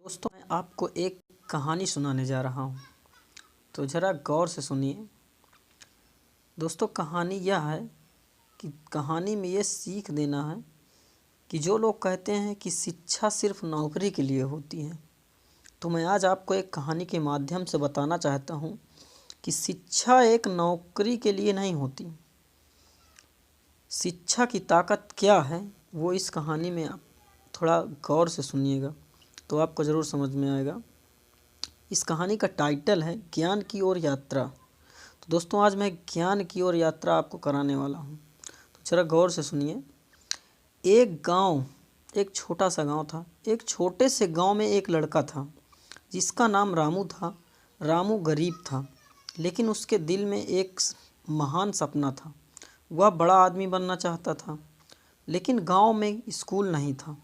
दोस्तों, मैं आपको एक कहानी सुनाने जा रहा हूँ, तो ज़रा गौर से सुनिए। दोस्तों, कहानी यह है कि कहानी में ये सीख देना है कि जो लोग कहते हैं कि शिक्षा सिर्फ नौकरी के लिए होती है, तो मैं आज आपको एक कहानी के माध्यम से बताना चाहता हूँ कि शिक्षा एक नौकरी के लिए नहीं होती। शिक्षा की ताकत क्या है, वो इस कहानी में आप थोड़ा गौर से सुनिएगा तो आपको ज़रूर समझ में आएगा। इस कहानी का टाइटल है ज्ञान की ओर यात्रा। तो दोस्तों, आज मैं ज्ञान की ओर यात्रा आपको कराने वाला हूँ, तो ज़रा गौर से सुनिए। एक छोटा सा गांव था। एक छोटे से गांव में एक लड़का था जिसका नाम रामू था। रामू गरीब था, लेकिन उसके दिल में एक महान सपना था। वह बड़ा आदमी बनना चाहता था, लेकिन गांव में स्कूल नहीं था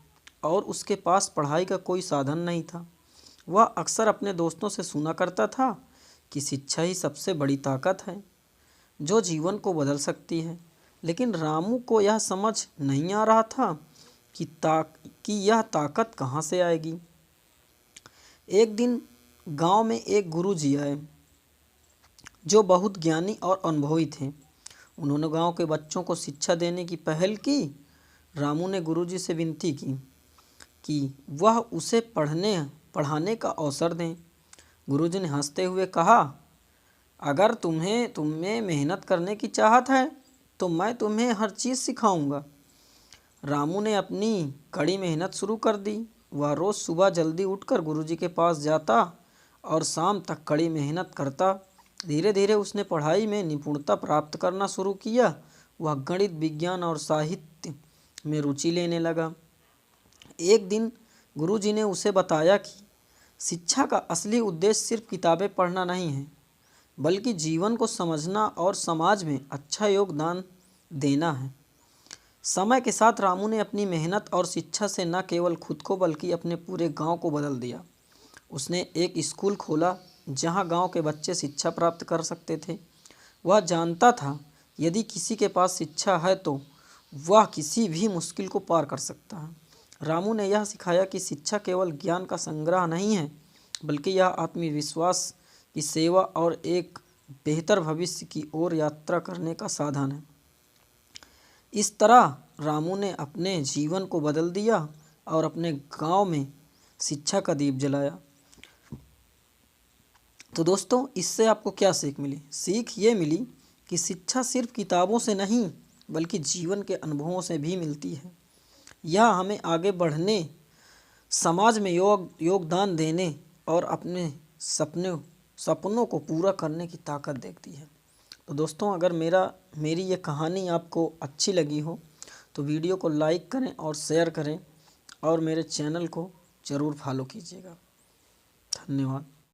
और उसके पास पढ़ाई का कोई साधन नहीं था। वह अक्सर अपने दोस्तों से सुना करता था कि शिक्षा ही सबसे बड़ी ताकत है जो जीवन को बदल सकती है। लेकिन रामू को यह समझ नहीं आ रहा था कि यह ताकत कहाँ से आएगी। एक दिन गांव में एक गुरुजी आए जो बहुत ज्ञानी और अनुभवी थे। उन्होंने गांव के बच्चों को शिक्षा देने की पहल की। रामू ने गुरुजी से विनती की कि वह उसे पढ़ाने का अवसर दें। गुरुजी ने हंसते हुए कहा, अगर तुम्हें मेहनत करने की चाहत है तो मैं तुम्हें हर चीज़ सिखाऊंगा। रामू ने अपनी कड़ी मेहनत शुरू कर दी। वह रोज़ सुबह जल्दी उठकर गुरुजी के पास जाता और शाम तक कड़ी मेहनत करता। धीरे धीरे उसने पढ़ाई में निपुणता प्राप्त करना शुरू किया। वह गणित, विज्ञान और साहित्य में रुचि लेने लगा। एक दिन गुरुजी ने उसे बताया कि शिक्षा का असली उद्देश्य सिर्फ किताबें पढ़ना नहीं है, बल्कि जीवन को समझना और समाज में अच्छा योगदान देना है। समय के साथ रामू ने अपनी मेहनत और शिक्षा से न केवल खुद को बल्कि अपने पूरे गांव को बदल दिया। उसने एक स्कूल खोला जहां गांव के बच्चे शिक्षा प्राप्त कर सकते थे। वह जानता था यदि किसी के पास शिक्षा है तो वह किसी भी मुश्किल को पार कर सकता है। रामू ने यह सिखाया कि शिक्षा केवल ज्ञान का संग्रह नहीं है, बल्कि यह आत्मविश्वास की सेवा और एक बेहतर भविष्य की ओर यात्रा करने का साधन है। इस तरह रामू ने अपने जीवन को बदल दिया और अपने गांव में शिक्षा का दीप जलाया। तो दोस्तों, इससे आपको क्या सीख मिली? सीख ये मिली कि शिक्षा सिर्फ किताबों से नहीं बल्कि जीवन के अनुभवों से भी मिलती है। यह हमें आगे बढ़ने, समाज में योगदान देने और अपने सपनों को पूरा करने की ताकत देती है। तो दोस्तों, अगर मेरी ये कहानी आपको अच्छी लगी हो तो वीडियो को लाइक करें और शेयर करें और मेरे चैनल को ज़रूर फॉलो कीजिएगा। धन्यवाद।